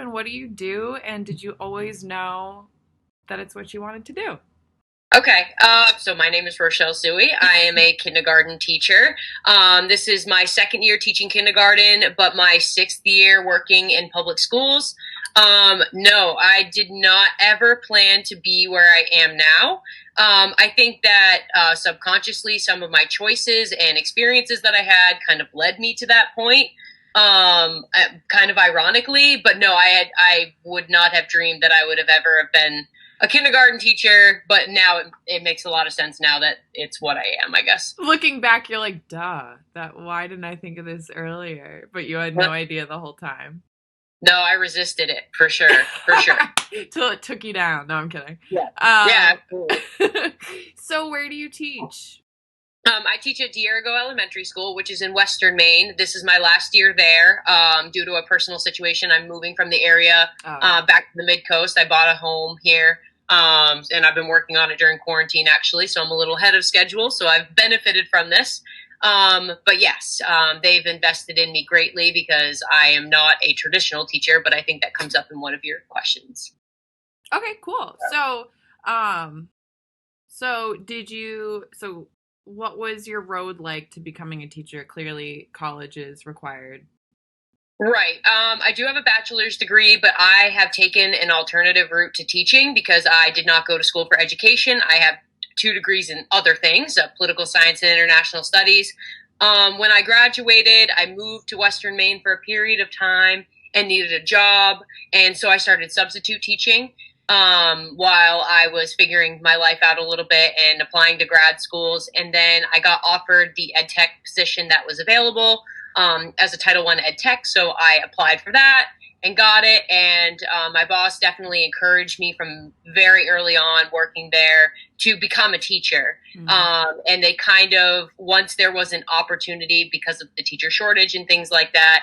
and what do you do? And did you always know that it's what you wanted to do? Okay, so my name is Rochelle Suey. I am a kindergarten teacher. This is my second year teaching kindergarten, but my sixth year working in public schools. No, I did not ever plan to be where I am now. I think that subconsciously, some of my choices and experiences that I had kind of led me to that point. Kind of ironically, but no, I would not have dreamed that I would have ever have been a kindergarten teacher, but now it makes a lot of sense now that it's what I am, I guess. Looking back, you're like, duh, that why didn't I think of this earlier? But you had no idea the whole time. No, I resisted it for sure, for sure. Till it took you down. No, I'm kidding. Yeah, yeah, absolutely. So where do you teach? I teach at Dierigo Elementary School, which is in Western Maine. This is my last year there. Due to a personal situation, I'm moving from the area back to the mid-coast. I bought a home here, and I've been working on it during quarantine, actually, so I'm a little ahead of schedule, so I've benefited from this. But yes, they've invested in me greatly because I am not a traditional teacher, but I think that comes up in one of your questions. Okay, cool. So what was your road like to becoming a teacher? Clearly, college is required. Right. I do have a bachelor's degree, but I have taken an alternative route to teaching because I did not go to school for education. I have 2 degrees in other things, political science and international studies. When I graduated, I moved to Western Maine for a period of time and needed a job. And so I started substitute teaching while I was figuring my life out a little bit and applying to grad schools. And then I got offered the ed tech position that was available as a Title I ed tech. So I applied for that and got it. And my boss definitely encouraged me from very early on working there to become a teacher. And they kind of, once there was an opportunity because of the teacher shortage and things like that,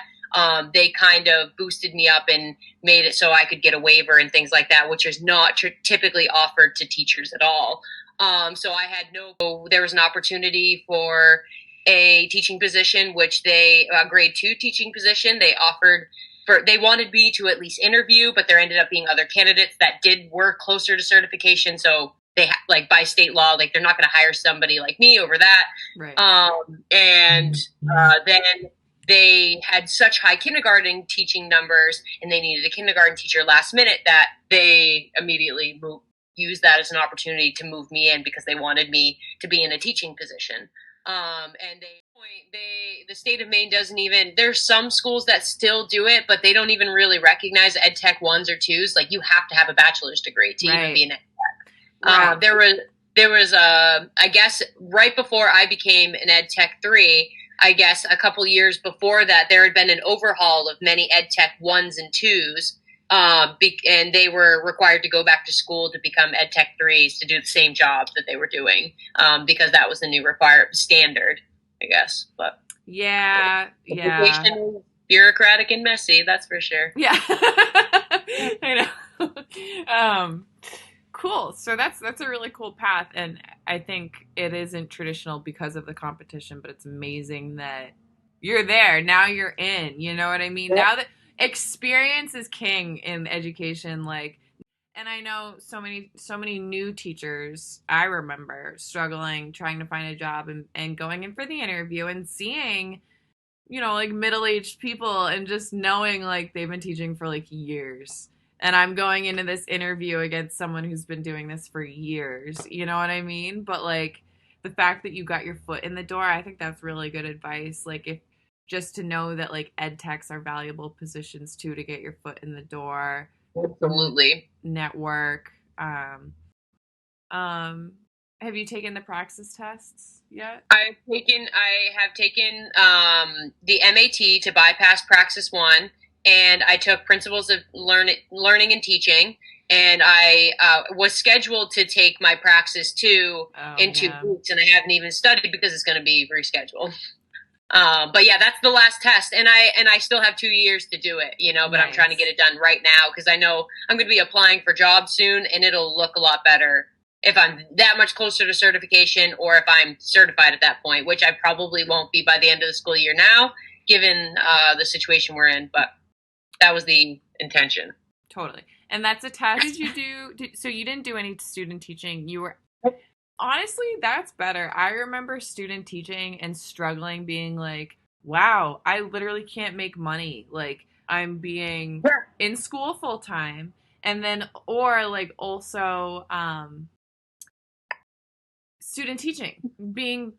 they kind of boosted me up and made it so I could get a waiver and things like that, which is not typically offered to teachers at all. So I had there was an opportunity for a teaching position, which a grade 2 teaching position, they wanted me to at least interview, but there ended up being other candidates that did work closer to certification. So they by state law, they're not going to hire somebody like me over that. Right. Then they had such high kindergarten teaching numbers and they needed a kindergarten teacher last minute that they immediately used that as an opportunity to move me in because they wanted me to be in a teaching position. And the state of Maine doesn't even, there's some schools that still do it, but they don't even really recognize ed tech 1s or 2s. Like you have to have a bachelor's degree to even be an ed tech. There was I guess right before I became an ed tech 3, I guess a couple years before that, there had been an overhaul of many ed tech 1s and 2s. And they were required to go back to school to become ed tech 3s to do the same job that they were doing, because that was the new required standard, I guess. But education is bureaucratic and messy, that's for sure. Yeah. I know. Cool. So that's a really cool path, and I think it isn't traditional because of the competition, but it's amazing that you're there. Now you're in, you know what I mean? Yeah. Now that experience is king in education, and I know so many new teachers, I remember struggling trying to find a job and going in for the interview and seeing, middle-aged people and just knowing they've been teaching for years. And I'm going into this interview against someone who's been doing this for years. You know what I mean? But the fact that you got your foot in the door, I think that's really good advice. If just to know that ed techs are valuable positions too, to get your foot in the door. Absolutely. Network. Have you taken the praxis tests yet? I have taken the MAT to bypass Praxis 1. And I took Principles of Learning and Teaching, and I was scheduled to take my Praxis 2 in 2 weeks, and I haven't even studied because it's going to be rescheduled. But yeah, that's the last test, and I still have 2 years to do it, but nice. I'm trying to get it done right now because I know I'm going to be applying for jobs soon, and it'll look a lot better if I'm that much closer to certification or if I'm certified at that point, which I probably won't be by the end of the school year now, given the situation we're in, but that was the intention. Totally. And that's a test. So you didn't do any student teaching. You were, honestly, that's better. I remember student teaching and struggling, being like, wow, I literally can't make money. Like, I'm being in school full time. And then, or like also, student teaching, being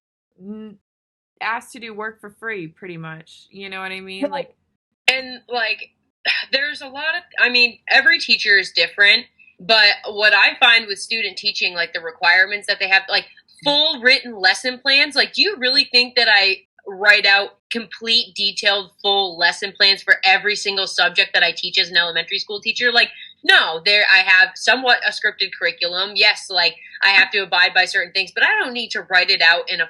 asked to do work for free, pretty much. You know what I mean? Like, and like, there's a lot of, I mean, every teacher is different, but what I find with student teaching, like the requirements that they have, like full written lesson plans, like, do you really think that I write out complete, detailed, full lesson plans for every single subject that I teach as an elementary school teacher? Like, no, there, I have somewhat a scripted curriculum. Yes, like I have to abide by certain things, but I don't need to write it out in a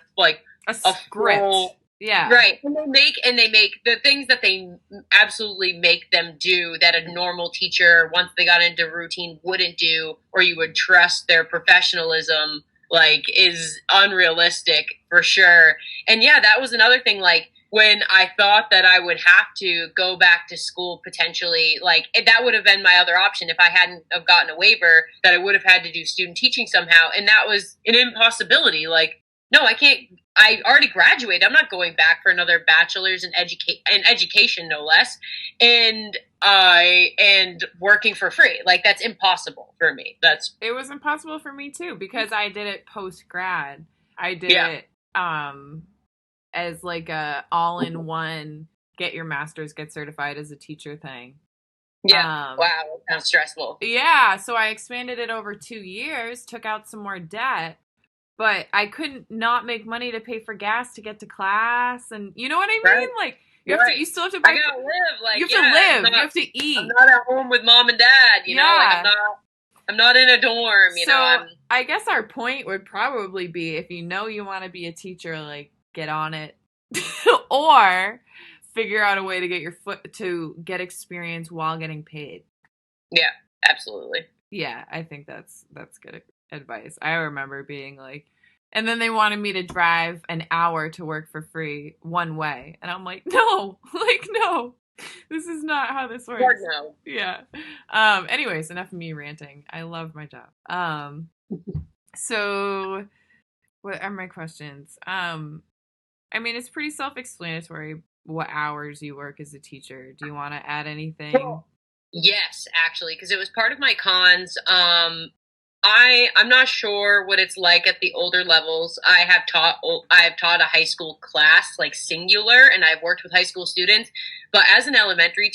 script. Full, yeah. Right. And they make the things that they absolutely make them do that a normal teacher, once they got into routine, wouldn't do, or you would trust their professionalism, like, is unrealistic for sure. And yeah, that was another thing. Like, when I thought that I would have to go back to school potentially, like that would have been my other option if I hadn't have gotten a waiver, that I would have had to do student teaching somehow. And that was an impossibility. Like, no, I can't. I already graduated. I'm not going back for another bachelor's in education, no less, and working for free. Like, that's impossible for me. It was impossible for me too, because I did it post grad. I did it as like a all in one, get your master's, get certified as a teacher thing. Yeah. Wow, that sounds stressful. Yeah, so I expanded it over 2 years, took out some more debt. But I couldn't not make money to pay for gas to get to class, and you know what I mean? Right. Like, you still have to buy. I gotta live. Like, you have to live. You have to eat. I'm not at home with mom and dad. You know, like I'm not in a dorm. You know. I guess our point would probably be, if you know you want to be a teacher, like, get on it, or figure out a way to get experience while getting paid. Yeah, absolutely. Yeah, I think that's good advice. I remember being like, and then they wanted me to drive an hour to work for free one way, and I'm like, no, this is not how this works. Lord, no. Yeah. Anyways, enough of me ranting. I love my job. So what are my questions? I mean, it's pretty self-explanatory what hours you work as a teacher. Do you want to add anything? Cool. Yes, actually, because it was part of my cons. I'm not sure what it's like at the older levels. I have taught a high school class, like singular, and I've worked with high school students. But as an elementary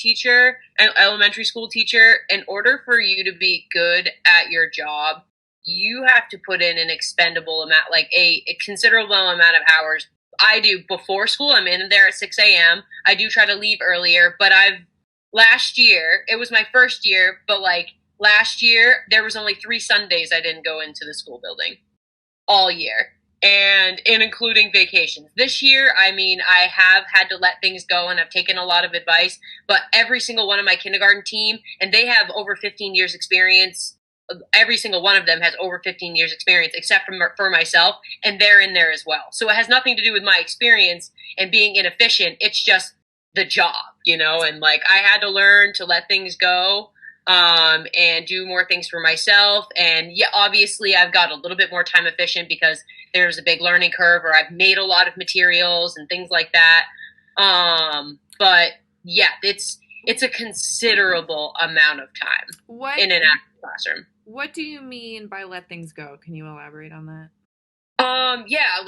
school teacher, in order for you to be good at your job, you have to put in an expendable amount, like a considerable amount of hours. I do before school. I'm in there at 6 a.m. I do try to leave earlier, but last year, it was my first year, but like, last year, there was only 3 Sundays I didn't go into the school building all year, and including vacations. This year, I mean, I have had to let things go, and I've taken a lot of advice, but every single one of my kindergarten team, and they have over 15 years experience. Every single one of them has over 15 years experience, except for myself, and they're in there as well. So it has nothing to do with my experience and being inefficient. It's just the job, you know, and like, I had to learn to let things go. And do more things for myself. And yeah, obviously I've got a little bit more time efficient because there's a big learning curve, or I've made a lot of materials and things like that. But yeah, it's a considerable amount of time in an active classroom. What do you mean by let things go? Can you elaborate on that? Yeah,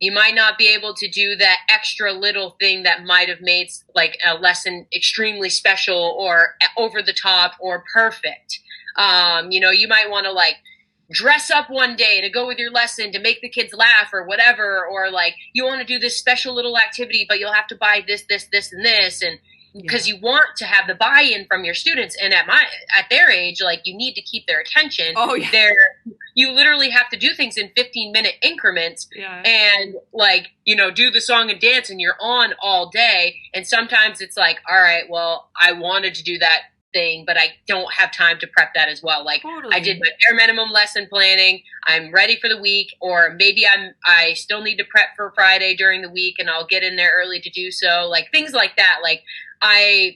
you might not be able to do that extra little thing that might have made like a lesson extremely special or over the top or perfect. You know, you might want to like dress up one day to go with your lesson to make the kids laugh or whatever, or like you want to do this special little activity, but you'll have to buy this, and this, and because you want to have the buy-in from your students. And at their age, like, you need to keep their attention. Oh, yeah. You literally have to do things in 15-minute increments, and like, you know, do the song and dance, and you're on all day. And sometimes it's like, all right, well, I wanted to do that thing, but I don't have time to prep that as well. Like Totally. I did my bare minimum lesson planning. I'm ready for the week, or maybe I still need to prep for Friday during the week and I'll get in there early to do so. Like things like that. Like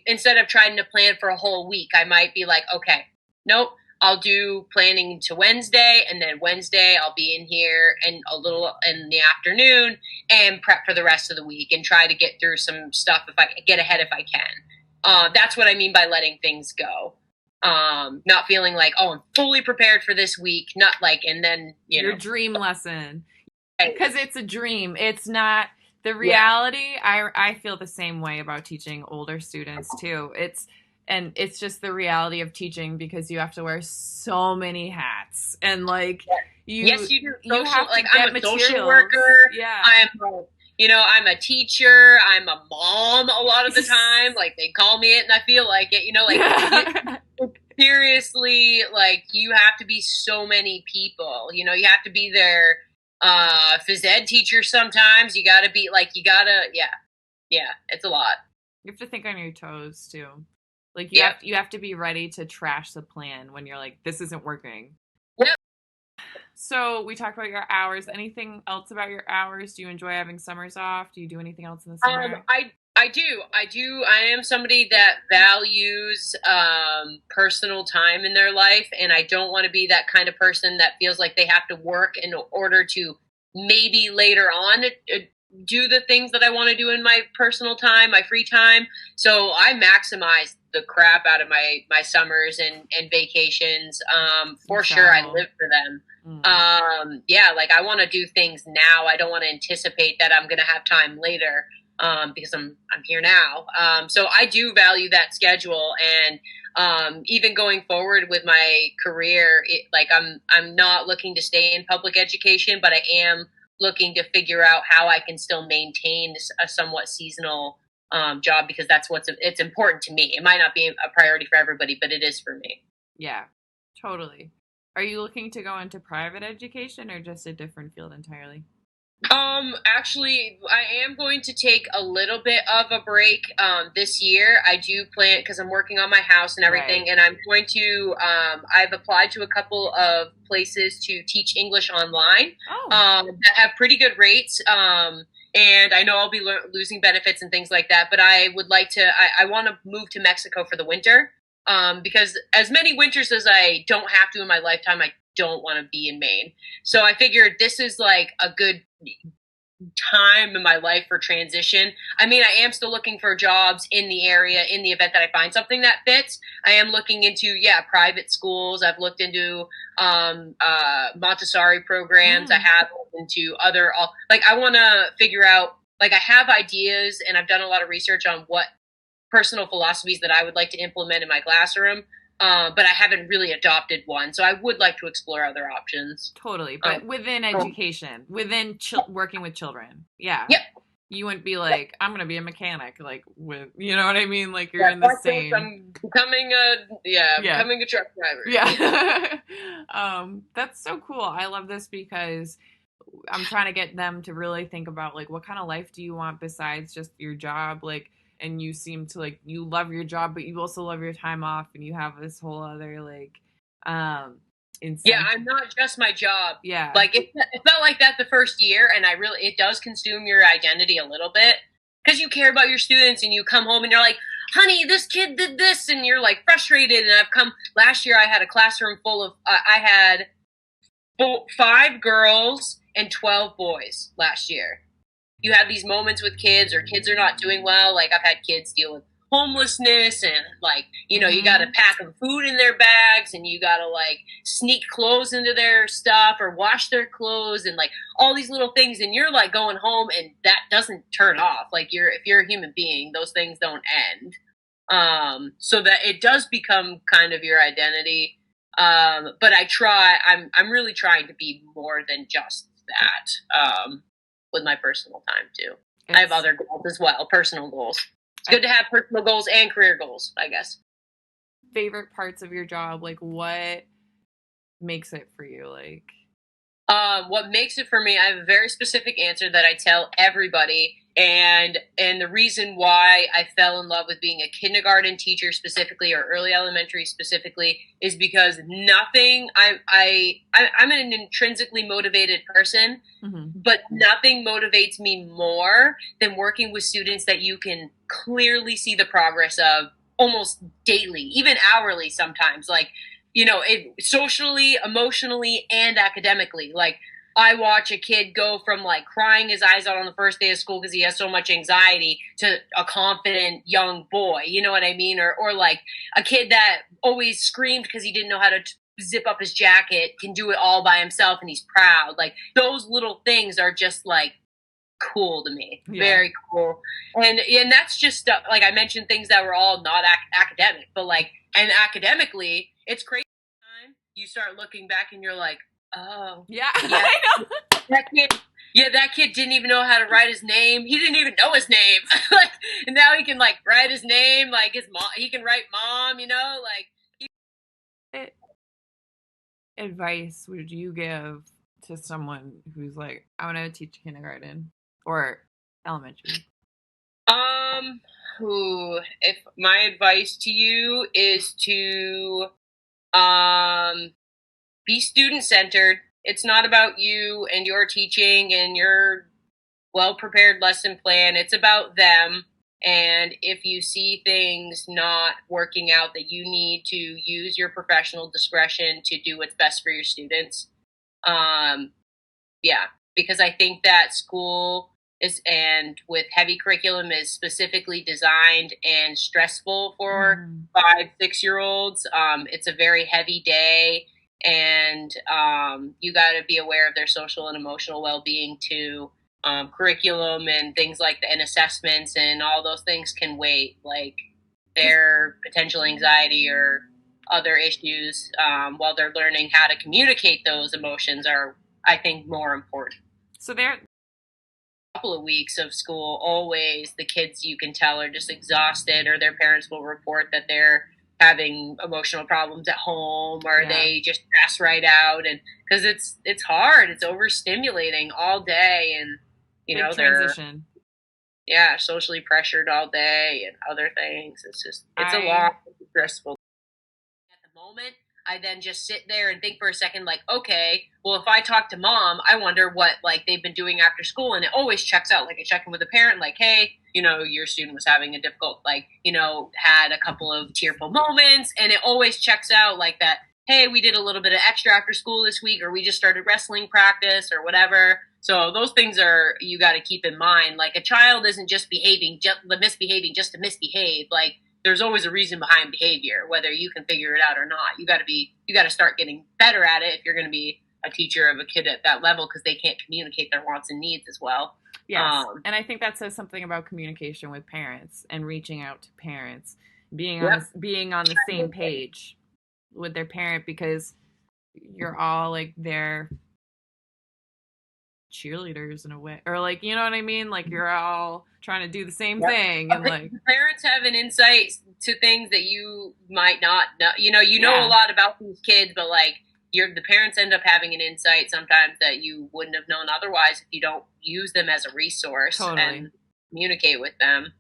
instead of trying to plan for a whole week, I might be like, okay, nope, I'll do planning to Wednesday, and then Wednesday I'll be in here and a little in the afternoon and prep for the rest of the week and try to get through some stuff if I get ahead if I can. That's what I mean by letting things go. Not feeling like, oh, I'm fully prepared for this week. Not like, and then, your dream lesson. Because it's a dream. It's not the reality. Yeah. I feel the same way about teaching older students too. It's just the reality of teaching, because you have to wear so many hats, and like yes, you do. You have to I'm a social worker. Yeah, I'm a teacher. I'm a mom a lot of the time. Like they call me it, and I feel like it. Like seriously, like you have to be so many people. You have to be their phys ed teacher sometimes. You got to be like yeah. It's a lot. You have to think on your toes too. Like you have to be ready to trash the plan when you're like, this isn't working. Yep. So we talked about your hours. Anything else about your hours? Do you enjoy having summers off? Do you do anything else in the summer? I do. I am somebody that values personal time in their life, and I don't want to be that kind of person that feels like they have to work in order to maybe later on do the things that I want to do in my personal time, my free time. So I maximize the crap out of my summers and vacations. For sure, I live for them. Like I want to do things now. I don't want to anticipate that I'm going to have time later, because I'm here now. So I do value that schedule, and even going forward with my career, I'm not looking to stay in public education, but I am looking to figure out how I can still maintain a somewhat seasonal job, because it's important to me. It might not be a priority for everybody, but it is for me. Yeah, totally. Are you looking to go into private education or just a different field entirely? Actually, I am going to take a little bit of a break this year. I do plan, because I'm working on my house and everything, and I'm going to, I've applied to a couple of places to teach English online that have pretty good rates. And I know I'll be losing benefits and things like that, but I would like to, I want to move to Mexico for the winter, because as many winters as I don't have to in my lifetime, I don't want to be in Maine. So I figured this is like a good time in my life for transition. I mean, I am still looking for jobs in the area in the event that I find something that fits. I am looking into, private schools. I've looked into Montessori programs. I have looked into other, I want to figure out, I have ideas, and I've done a lot of research on what personal philosophies that I would like to implement in my classroom. But I haven't really adopted one, so I would like to explore other options. Totally, but within education, within working with children, Yep. You wouldn't be like, I'm going to be a mechanic, you know what I mean? Like you're in the same. I'm becoming a truck driver. Yeah, that's so cool. I love this because I'm trying to get them to really think about what kind of life do you want besides just your job, and you seem to you love your job, but you also love your time off, and you have this whole other incentive. Yeah, I'm not just my job. Yeah. It felt like that the first year, and it does consume your identity a little bit, because you care about your students, and you come home and you're like, honey, this kid did this, and you're frustrated. And last year I had a classroom full of, I had 5 girls and 12 boys last year. You have these moments with kids, or kids are not doing well. I've had kids deal with homelessness, and you got to pack them food in their bags, and you got to sneak clothes into their stuff or wash their clothes, and all these little things. And you're going home, and that doesn't turn off. If you're a human being, those things don't end. So that it does become kind of your identity. But I'm really trying to be more than just that. With my personal time too. I have other goals as well, personal goals. It's good to have personal goals and career goals, I guess. Favorite parts of your job, what makes it for you? What makes it for me, I have a very specific answer that I tell everybody. And the reason why I fell in love with being a kindergarten teacher specifically, or early elementary specifically, is because I'm an intrinsically motivated person, but nothing motivates me more than working with students that you can clearly see the progress of almost daily, even hourly sometimes. Like, socially, emotionally, and academically. Like, I watch a kid go from like crying his eyes out on the first day of school because he has so much anxiety to a confident young boy. You know what I mean? Or like a kid that always screamed because he didn't know how to zip up his jacket can do it all by himself and he's proud. Like, those little things are just like cool to me. Yeah. Very cool. And that's just like I mentioned, things that were all not academic, but like, and academically, it's crazy. You start looking back and you're like, oh yeah, I know. that kid didn't even know how to write his name. He didn't even know his name. Like, and now he can like write his name, like his mom. He can write mom. Like. Advice would you give to someone who's like, I want to teach kindergarten or elementary? If my advice to you is to be student centered. It's not about you and your teaching and your well prepared lesson plan. It's about them. And if you see things not working out, that you need to use your professional discretion to do what's best for your students. Yeah, because I think that school and with heavy curriculum is specifically designed and stressful for 5-6-year-olds. It's a very heavy day, and you got to be aware of their social and emotional well-being too. Curriculum and things like and assessments and all those things can wait. Like, their potential anxiety or other issues while they're learning how to communicate those emotions are, I think, more important. So there, couple of weeks of school, always the kids, you can tell, are just exhausted, or their parents will report that they're having emotional problems at home, or they just pass right out, and because it's hard, it's overstimulating all day, and transition. They're socially pressured all day and other things. It's a lot stressful. At the moment, I then just sit there and think for a second, like, okay, well, if I talk to mom, I wonder what like they've been doing after school, and it always checks out. Like, I check in with a parent, like, hey, your student was having a difficult, like, had a couple of tearful moments, and it always checks out like that. Hey, we did a little bit of extra after school this week, or we just started wrestling practice, or whatever. So those things you got to keep in mind. Like, a child isn't just misbehaving just to misbehave. Like, there's always a reason behind behavior, whether you can figure it out or not. You got to start getting better at it if you're going to be a teacher of a kid at that level, because they can't communicate their wants and needs as well. Yes, and I think that says something about communication with parents and reaching out to parents, being on the same page with their parent, because you're all like their cheerleaders in a way, or like, you know what I mean? Like, you're all trying to do the same thing, and like parents have an insight to things that you might not know. You know a lot about these kids, but like the parents end up having an insight sometimes that you wouldn't have known otherwise if you don't use them as a resource and communicate with them.